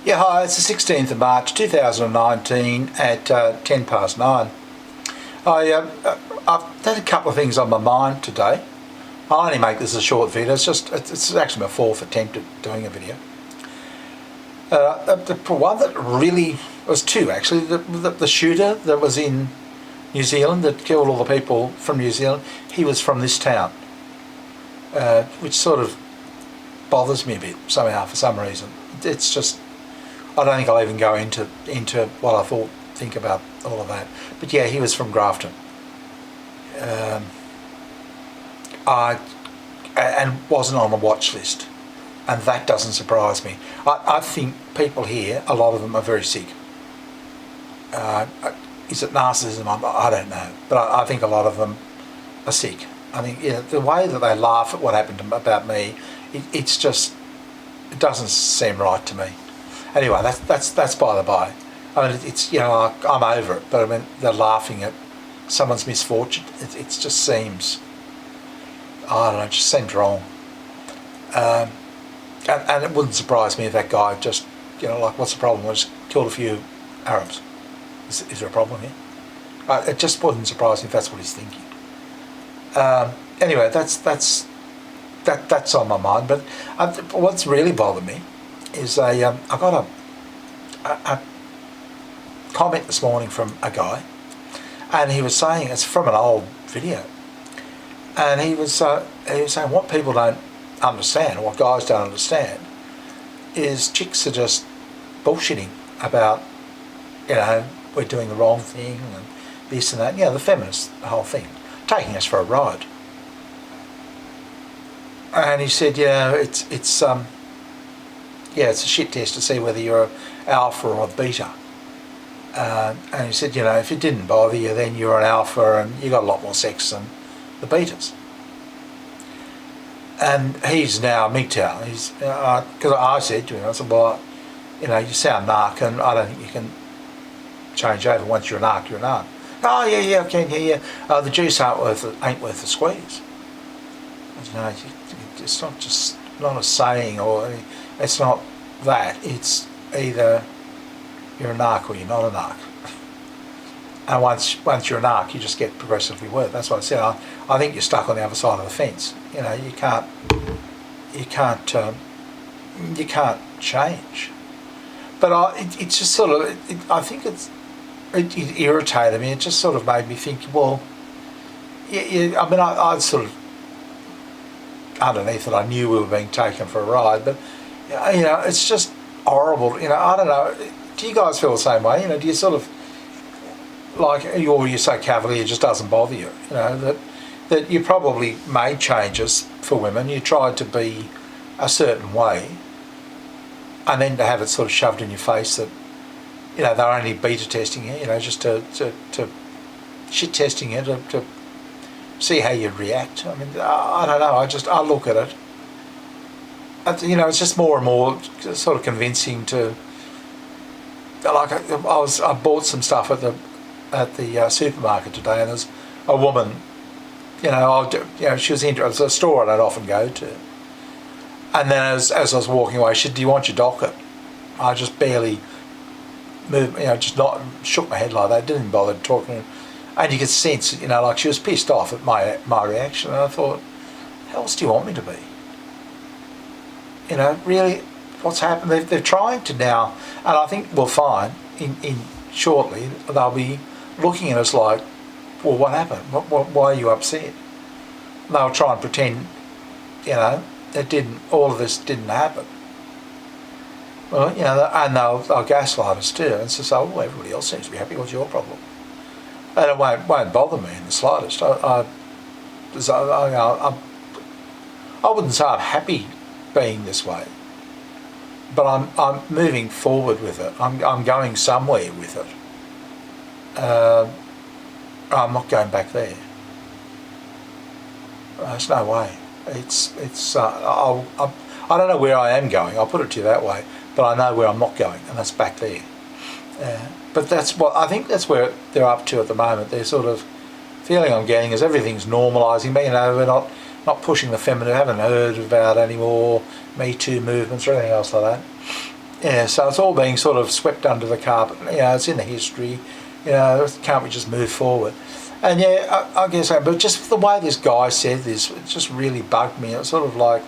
Yeah, hi, it's the 16th of March 2019 at 10 past 9. I've had a couple of things on my mind today. I'll only make this a short video, it's actually my fourth attempt at doing a video. The one that really, was two actually, the shooter that was in New Zealand that killed all the people from New Zealand, he was from this town, which sort of bothers me a bit somehow for some reason. It's just, I don't think I'll even go into what I think about all of that. But yeah, he was from Grafton. And wasn't on a watch list. And that doesn't surprise me. I think people here, a lot of them are very sick. Is it narcissism? I don't know. But I think a lot of them are sick. I think the way that they laugh at what happened about me, it doesn't seem right to me. Anyway, that's by the by. I mean, it's, I'm over it, but I mean, they're laughing at someone's misfortune. It just seems, I don't know, it just seems wrong. And it wouldn't surprise me if that guy just, like, what's the problem? I just killed a few Arabs. Is there a problem here? It just wouldn't surprise me if that's what he's thinking. Anyway, that's on my mind. But what's really bothered me is I got a comment this morning from a guy, and he was saying, it's from an old video, and he was saying what people don't understand, or what guys don't understand, is chicks are just bullshitting about, we're doing the wrong thing and this and that. The feminist, the whole thing, taking us for a ride. And he said, it's a shit test to see whether you're an alpha or a beta. And he said, if it didn't bother you, then you're an alpha and you got a lot more sex than the betas. And he's now mgtow. He's because I said to him, I said, well, you sound narc, and I don't think you can change over. Once you're a narc, you're a narc. Oh yeah, I can, yeah. The juice ain't worth the squeeze. It's not just not a saying, or it's not that. It's either you're a narc or you're not a narc. And once you're a narc, you just get progressively worse. That's what I said. I think you're stuck on the other side of the fence. You can't change. But it's just sort of, I think it irritated me. It just sort of made me think, well, yeah. I mean, I sort of, underneath it, I knew we were being taken for a ride, but it's just horrible. I don't know. Do you guys feel the same way? Do you sort of like, or you say cavalier, it just doesn't bother you? That you probably made changes for women. You tried to be a certain way, and then to have it sort of shoved in your face that they're only beta testing you. Just to shit testing you to see how you react. I mean, I don't know. I look at it. It's just more and more sort of convincing to. Like I bought some stuff at the supermarket today, and there's a woman. She was into it. It's a store I don't often go to. And then as I was walking away, she said, "Do you want your docket?" I just barely moved. Just not shook my head like that. Didn't bother talking. And you could sense, like she was pissed off at my reaction. And I thought, how else do you want me to be? Really, what's happened? They're trying to now, and I think we'll find in shortly they'll be looking at us like, well, what happened? Why are you upset? And they'll try and pretend, all of this didn't happen. Well, and they'll gaslight us too, and say, oh, well, everybody else seems to be happy. What's your problem? And it won't bother me in the slightest. I wouldn't say I'm happy being this way, but I'm moving forward with it. I'm going somewhere with it. I'm not going back there. There's no way. I don't know where I am going. I'll put it to you that way. But I know where I'm not going, and that's back there. But I think that's where they're up to at the moment. They're sort of feeling I'm getting is everything's normalising. But we're not pushing the feminine. I haven't heard about any more Me Too movements or anything else like that. Yeah, so it's all being sort of swept under the carpet. You know, it's in the history. You know, can't we just move forward? And yeah, I guess so. But just the way this guy said this, it just really bugged me. It's sort of like,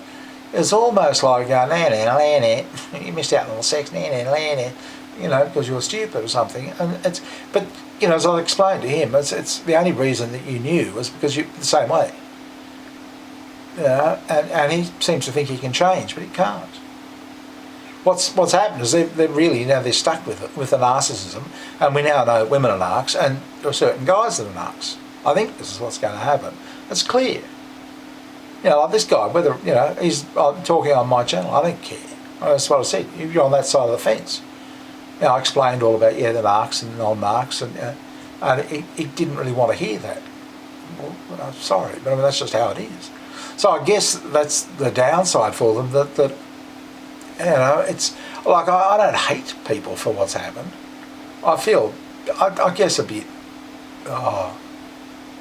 it's almost like, you missed out on the sex, you know, because you're stupid or something. And it's, but you know, as I explained to him, it's the only reason that you knew was because you're the same way. You know, and he seems to think he can change, but he can't. What's happened is they're really, now they're stuck with it, with the narcissism, and we now know women are narcs, and there are certain guys that are narcs. I think this is what's going to happen. It's clear. You know, like this guy, whether, you know, he's talking on my channel, I don't care. That's what I said. You're on that side of the fence. You know, I explained all about, yeah, the narcs and non-narcs, and he didn't really want to hear that. Well, I'm sorry, but I mean, that's just how it is. So I guess that's the downside for them, that you know, it's like, I don't hate people for what's happened. I feel, I guess a bit,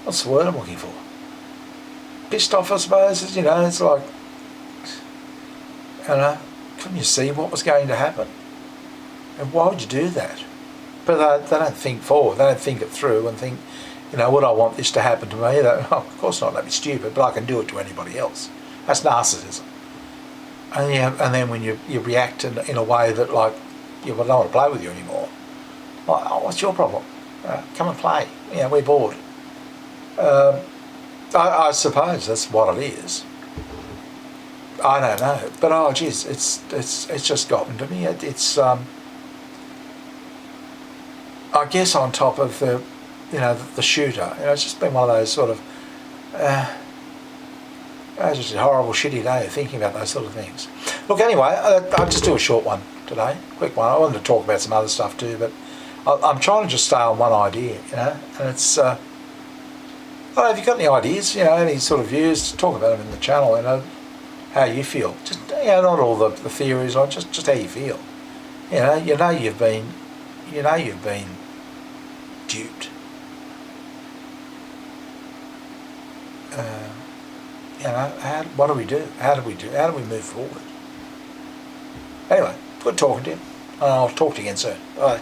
what's the word I'm looking for? Pissed off, I suppose. You know, it's like, you know, couldn't you see what was going to happen? And why would you do that? But they don't think forward, they don't think it through and think, you know, would I want this to happen to me? Of course not, that'd be stupid, but I can do it to anybody else. That's narcissism. And, yeah, and then when you react in a way that, like, I don't want to play with you anymore. Like, oh, what's your problem? Come and play. You know, we're bored. I suppose that's what it is. I don't know, but oh, geez, it's just gotten to me. It's I guess on top of the, you know, the shooter. You know, it's just been one of those sort of. It's just a horrible, shitty day of thinking about those sort of things. Look, anyway, I'll just do a short one today, quick one. I wanted to talk about some other stuff too, but I'm trying to just stay on one idea, you know, and it's, I don't know, have you got any ideas, you know, any sort of views, talk about them in the channel, you know, how you feel. Just, you know, not all the theories, or just how you feel. You know you've been duped. You know, what do we do? How do we move forward? Anyway, good talking to you. I'll talk to you again soon. Bye.